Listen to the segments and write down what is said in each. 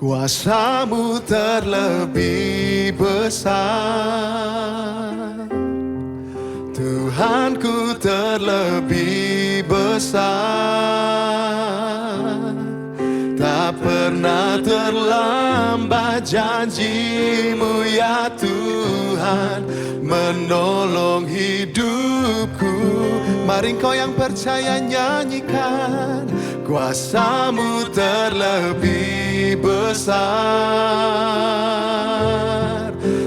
Kuasa-Mu terlebih besar, Tuhanku terlebih besar. Tak pernah terlambat janji-Mu ya Tuhan, menolong hidupku. Mari Engkau yang percaya nyanyikan, kuasa-Mu terlebih besar,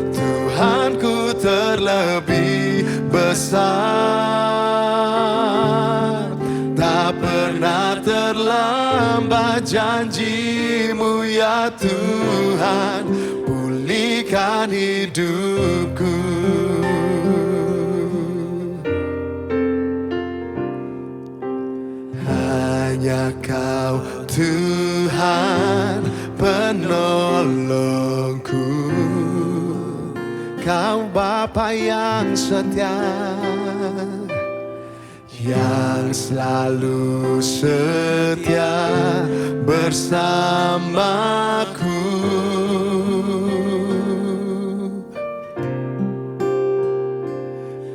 Tuhanku terlebih besar. Tak pernah terlambat janji-Mu ya Tuhan, pulihkan hidupku. Hanya Kau Tuhan penolongku, Kau Bapa yang setia, yang selalu setia bersamaku.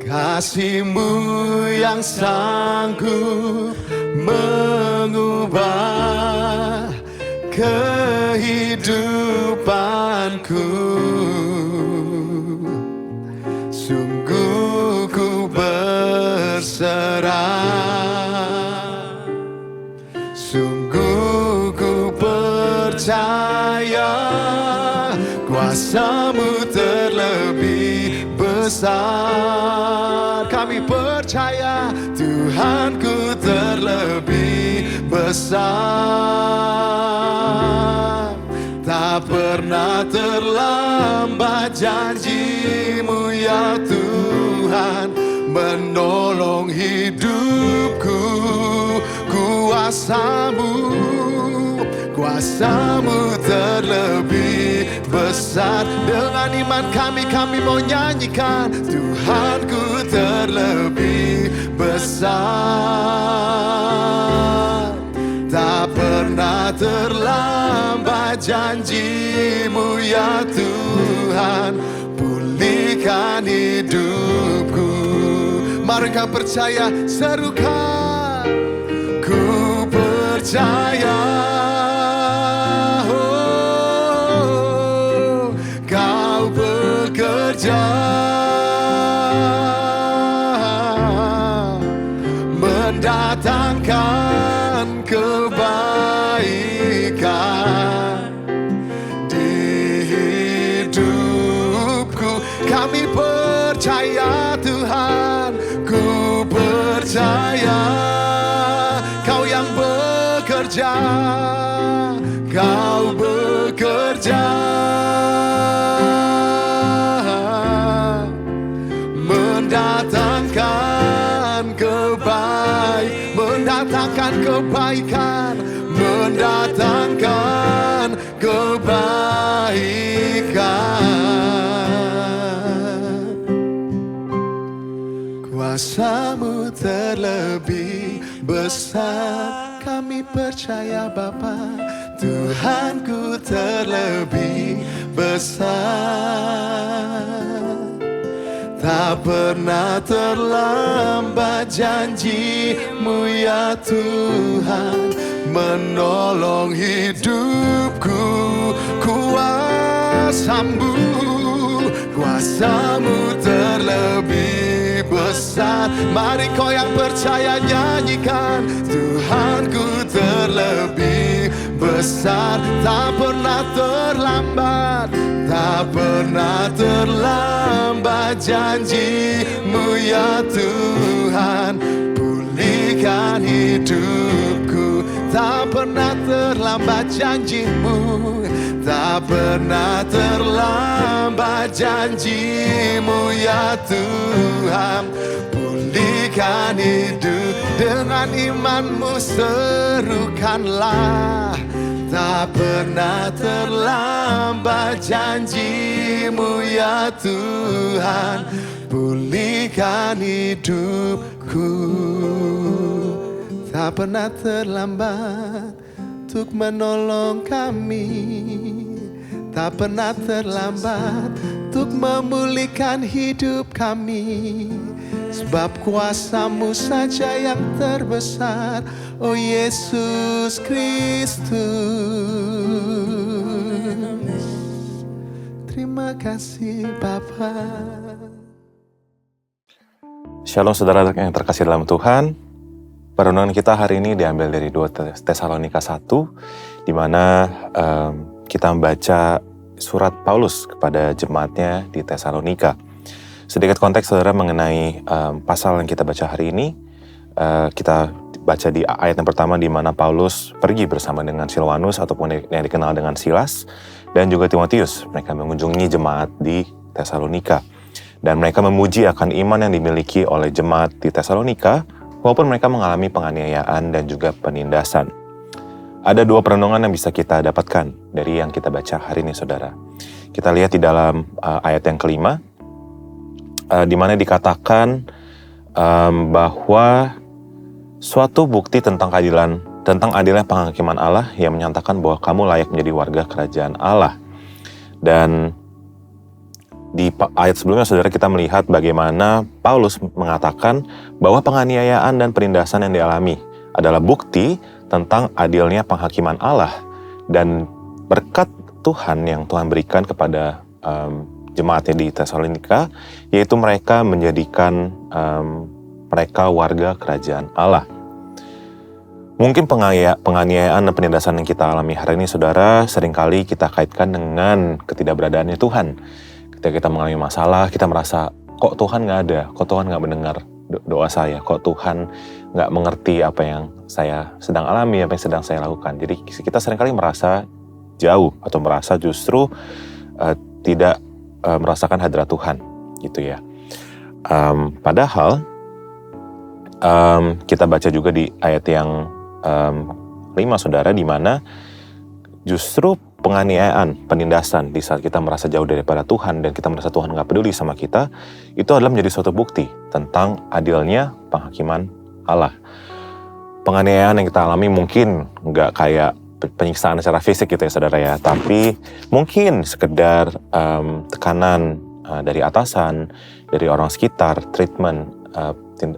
Kasih-Mu yang sanggup mengubah kehidupanku. Sungguh ku berserah, sungguh ku percaya, kuasa-Mu terlebih besar. Kami percaya Tuhanku terlebih besar. Tak pernah terlambat janji-Mu ya Tuhan, menolong hidupku. Kuasa-Mu terlebih besar. Dengan iman kami mau nyanyikan, Tuhanku terlebih besar. Tak pernah terlambat janji-Mu ya Tuhan, pulihkan hidupku. Mari kau percaya, serukan, ku percaya, oh, Kau bekerja mendatangkan kebaikan di hidupku. Kami percaya Tuhan, ku percaya Kau yang bekerja, Kau bekerja mendatangkan kebaikan, mendatangkan kebaikan. Kuasa-Mu terlebih besar. Kami percaya Bapa, Tuhanku terlebih besar. Tak pernah terlambat janji-Mu ya Tuhan, menolong hidupku. Kuasa-Mu terlebih besar. Mari kau yang percaya nyanyikan, Tuhanku terlebih besar. Tak pernah terlambat, tak pernah terlambat janji-Mu ya Tuhan, pulihkan hidupku. Tak pernah terlambat janji-Mu, tak pernah terlambat janji-Mu ya Tuhan, pulihkan hidup. Dengan imanmu serukanlah, tak pernah terlambat janji-Mu ya Tuhan, pulihkan hidupku. Tak pernah terlambat, untuk menolong kami. Tak pernah terlambat untuk memulihkan hidup kami. Sebab kuasa-Mu saja yang terbesar, oh Yesus Kristus. Terima kasih Bapa. Shalom saudara yang terkasih dalam Tuhan. Perenungan kita hari ini diambil dari 2 Tesalonika 1, di mana kita membaca surat Paulus kepada jemaatnya di Tesalonika. Sedikit konteks saudara mengenai pasal yang kita baca hari ini. Kita baca di ayat yang pertama di mana Paulus pergi bersama dengan Silwanus ataupun yang dikenal dengan Silas dan juga Timotius. Mereka mengunjungi jemaat di Tesalonika. Dan mereka memuji akan iman yang dimiliki oleh jemaat di Tesalonika, walaupun mereka mengalami penganiayaan dan juga penindasan. Ada 2 perenungan yang bisa kita dapatkan dari yang kita baca hari ini, saudara. Kita lihat di dalam ayat yang kelima, di mana dikatakan bahwa suatu bukti tentang adilnya penghakiman Allah yang menyatakan bahwa kamu layak menjadi warga kerajaan Allah. Dan di ayat sebelumnya, saudara, kita melihat bagaimana Paulus mengatakan bahwa penganiayaan dan penindasan yang dialami adalah bukti tentang adilnya penghakiman Allah dan berkat Tuhan yang Tuhan berikan kepada jemaatnya di Tesalonika, yaitu mereka menjadikan mereka warga kerajaan Allah. Mungkin penganiayaan dan penindasan yang kita alami hari ini, saudara, seringkali kita kaitkan dengan ketidakberadaannya Tuhan. Ketika kita mengalami masalah, kita merasa, kok Tuhan nggak ada, kok Tuhan nggak mendengar doa saya, kok Tuhan nggak mengerti apa yang saya sedang alami, apa yang sedang saya lakukan. Jadi kita seringkali merasa jauh atau merasa justru tidak merasakan hadirat Tuhan, gitu ya. Padahal kita baca juga di ayat yang 5, saudara, di mana justru penganiayaan, penindasan di saat kita merasa jauh daripada Tuhan dan kita merasa Tuhan nggak peduli sama kita, itu adalah menjadi suatu bukti tentang adilnya penghakiman Allah. Penganiayaan yang kita alami mungkin nggak kayak penyiksaan secara fisik gitu ya, saudara ya, tapi mungkin sekedar tekanan dari atasan, dari orang sekitar, treatment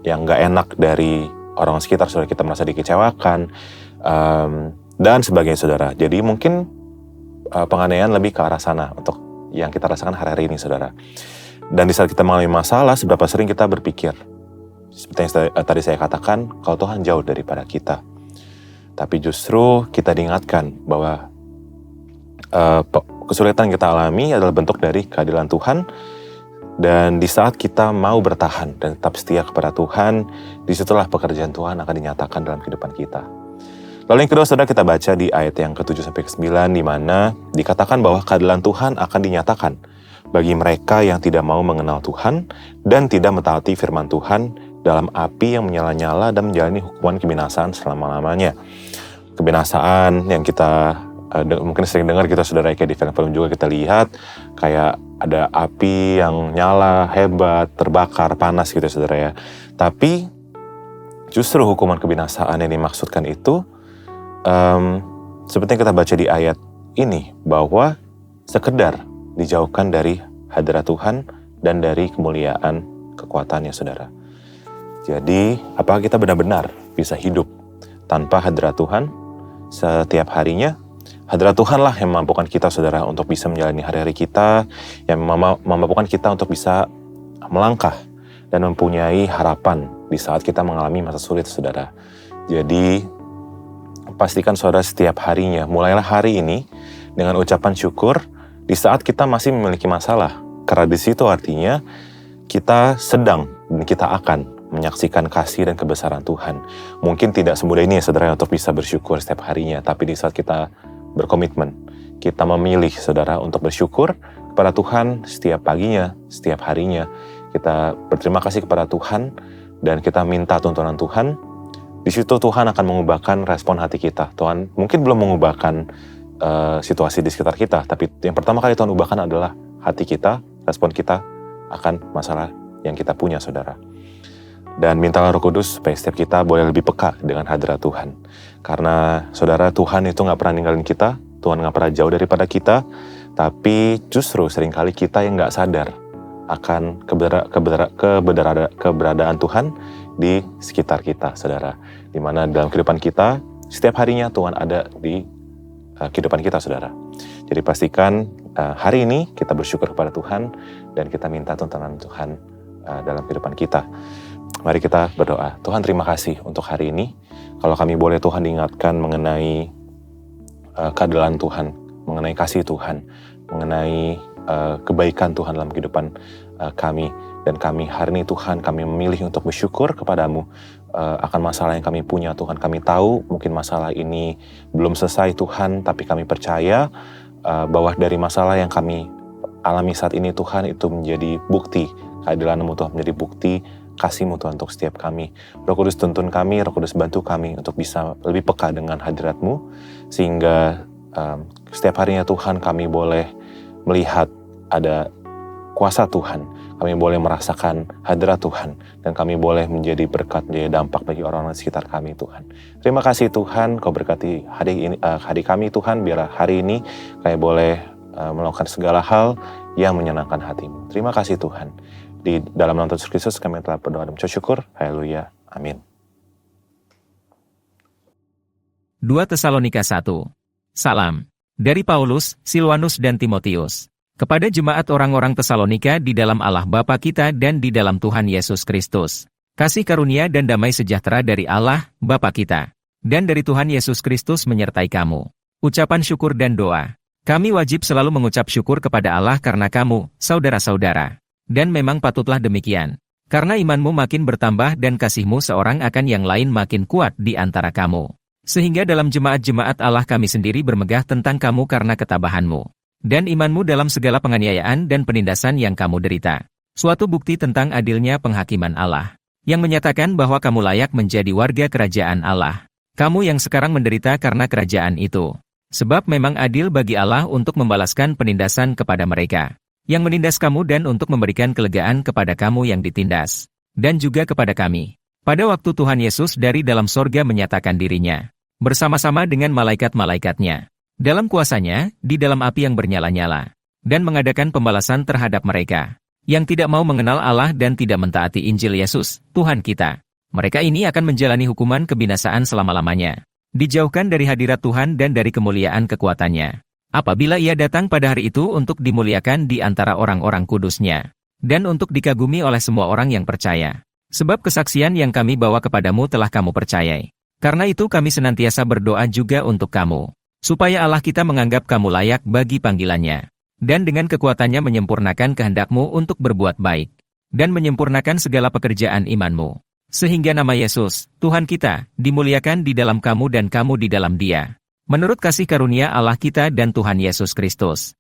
yang nggak enak dari orang sekitar, saudara, kita merasa dikecewakan dan sebagainya, saudara. Jadi mungkin penganiayaan lebih ke arah sana untuk yang kita rasakan hari-hari ini, saudara. Dan di saat kita mengalami masalah, seberapa sering kita berpikir, seperti yang tadi saya katakan, kalau Tuhan jauh daripada kita. Tapi justru kita diingatkan bahwa kesulitan yang kita alami adalah bentuk dari keadilan Tuhan. Dan di saat kita mau bertahan dan tetap setia kepada Tuhan, disitulah pekerjaan Tuhan akan dinyatakan dalam kehidupan kita. Lalu yang kedua, saudara, kita baca di ayat yang ke-7-9, di mana dikatakan bahwa keadilan Tuhan akan dinyatakan bagi mereka yang tidak mau mengenal Tuhan dan tidak mentaati firman Tuhan dalam api yang menyala-nyala dan menjalani hukuman kebinasaan selama-lamanya. Kebinasaan yang kita mungkin sering dengar kita, saudara, kayak di film-film juga kita lihat, kayak ada api yang nyala, hebat, terbakar, panas gitu, saudara ya. Tapi justru hukuman kebinasaan yang dimaksudkan itu, seperti yang kita baca di ayat ini, bahwa sekedar dijauhkan dari hadirat Tuhan dan dari kemuliaan kekuatannya, saudara. Jadi, apakah kita benar-benar bisa hidup tanpa hadirat Tuhan setiap harinya? Hadirat Tuhanlah yang memampukan kita, saudara, untuk bisa menjalani hari-hari kita, yang memampukan kita untuk bisa melangkah dan mempunyai harapan di saat kita mengalami masa sulit, saudara. Jadi, pastikan, saudara, setiap harinya, mulailah hari ini dengan ucapan syukur di saat kita masih memiliki masalah. Karena di situ artinya kita sedang dan kita akan menyaksikan kasih dan kebesaran Tuhan. Mungkin tidak semudah ini, ya, saudara, untuk bisa bersyukur setiap harinya, tapi di saat kita berkomitmen, kita memilih, saudara, untuk bersyukur kepada Tuhan setiap paginya, setiap harinya. Kita berterima kasih kepada Tuhan dan kita minta tuntunan Tuhan. Di situ Tuhan akan mengubahkan respon hati kita. Tuhan mungkin belum mengubahkan situasi di sekitar kita, tapi yang pertama kali Tuhan ubahkan adalah hati kita, respon kita akan masalah yang kita punya, saudara. Dan mintalah Roh Kudus supaya setiap kita boleh lebih peka dengan hadirat Tuhan. Karena saudara, Tuhan itu gak pernah ninggalin kita, Tuhan gak pernah jauh daripada kita, tapi justru seringkali kita yang gak sadar akan keberadaan Tuhan di sekitar kita, saudara. Dimana dalam kehidupan kita, setiap harinya Tuhan ada di kehidupan kita, saudara. Jadi pastikan hari ini kita bersyukur kepada Tuhan dan kita minta tuntunan Tuhan dalam kehidupan kita. Mari kita berdoa. Tuhan, terima kasih untuk hari ini. Kalau kami boleh Tuhan diingatkan mengenai keadilan Tuhan, mengenai kasih Tuhan, mengenai kebaikan Tuhan dalam kehidupan kami. Dan kami hari ini Tuhan, kami memilih untuk bersyukur kepadamu akan masalah yang kami punya Tuhan. Kami tahu mungkin masalah ini belum selesai Tuhan, tapi kami percaya bahwa dari masalah yang kami alami saat ini Tuhan, itu menjadi bukti keadilan-Mu Tuhan, menjadi bukti kasih-Mu Tuhan untuk setiap kami. Roh Kudus tuntun kami, Roh Kudus bantu kami untuk bisa lebih peka dengan hadirat-Mu, sehingga setiap harinya Tuhan kami boleh melihat ada kuasa Tuhan, kami boleh merasakan hadirat Tuhan, dan kami boleh menjadi berkat, menjadi dampak bagi orang-orang di sekitar kami Tuhan. Terima kasih Tuhan, Kau berkati hari kami Tuhan, biar hari ini kami boleh melakukan segala hal yang menyenangkan hati-Mu. Terima kasih Tuhan. Di dalam nama Tuhan Yesus Kristus kami telah berdoa dan bersyukur. Haleluya. Amin. 2 Tesalonika 1. Salam. Dari Paulus, Silwanus dan Timotius. Kepada jemaat orang-orang Tesalonika di dalam Allah Bapa kita dan di dalam Tuhan Yesus Kristus. Kasih karunia dan damai sejahtera dari Allah, Bapa kita, dan dari Tuhan Yesus Kristus menyertai kamu. Ucapan syukur dan doa. Kami wajib selalu mengucap syukur kepada Allah karena kamu, saudara-saudara. Dan memang patutlah demikian. Karena imanmu makin bertambah dan kasihmu seorang akan yang lain makin kuat di antara kamu. Sehingga dalam jemaat-jemaat Allah kami sendiri bermegah tentang kamu karena ketabahanmu. Dan imanmu dalam segala penganiayaan dan penindasan yang kamu derita. Suatu bukti tentang adilnya penghakiman Allah. Yang menyatakan bahwa kamu layak menjadi warga kerajaan Allah. Kamu yang sekarang menderita karena kerajaan itu. Sebab memang adil bagi Allah untuk membalaskan penindasan kepada mereka yang menindas kamu dan untuk memberikan kelegaan kepada kamu yang ditindas. Dan juga kepada kami. Pada waktu Tuhan Yesus dari dalam sorga menyatakan dirinya. Bersama-sama dengan malaikat-malaikatnya. Dalam kuasanya, di dalam api yang bernyala-nyala. Dan mengadakan pembalasan terhadap mereka. Yang tidak mau mengenal Allah dan tidak mentaati Injil Yesus, Tuhan kita. Mereka ini akan menjalani hukuman kebinasaan selama-lamanya. Dijauhkan dari hadirat Tuhan dan dari kemuliaan kekuatannya. Apabila ia datang pada hari itu untuk dimuliakan di antara orang-orang kudusnya. Dan untuk dikagumi oleh semua orang yang percaya. Sebab kesaksian yang kami bawa kepadamu telah kamu percayai. Karena itu kami senantiasa berdoa juga untuk kamu. Supaya Allah kita menganggap kamu layak bagi panggilannya. Dan dengan kekuatannya menyempurnakan kehendakmu untuk berbuat baik. Dan menyempurnakan segala pekerjaan imanmu. Sehingga nama Yesus, Tuhan kita, dimuliakan di dalam kamu dan kamu di dalam Dia. Menurut kasih karunia Allah kita dan Tuhan Yesus Kristus.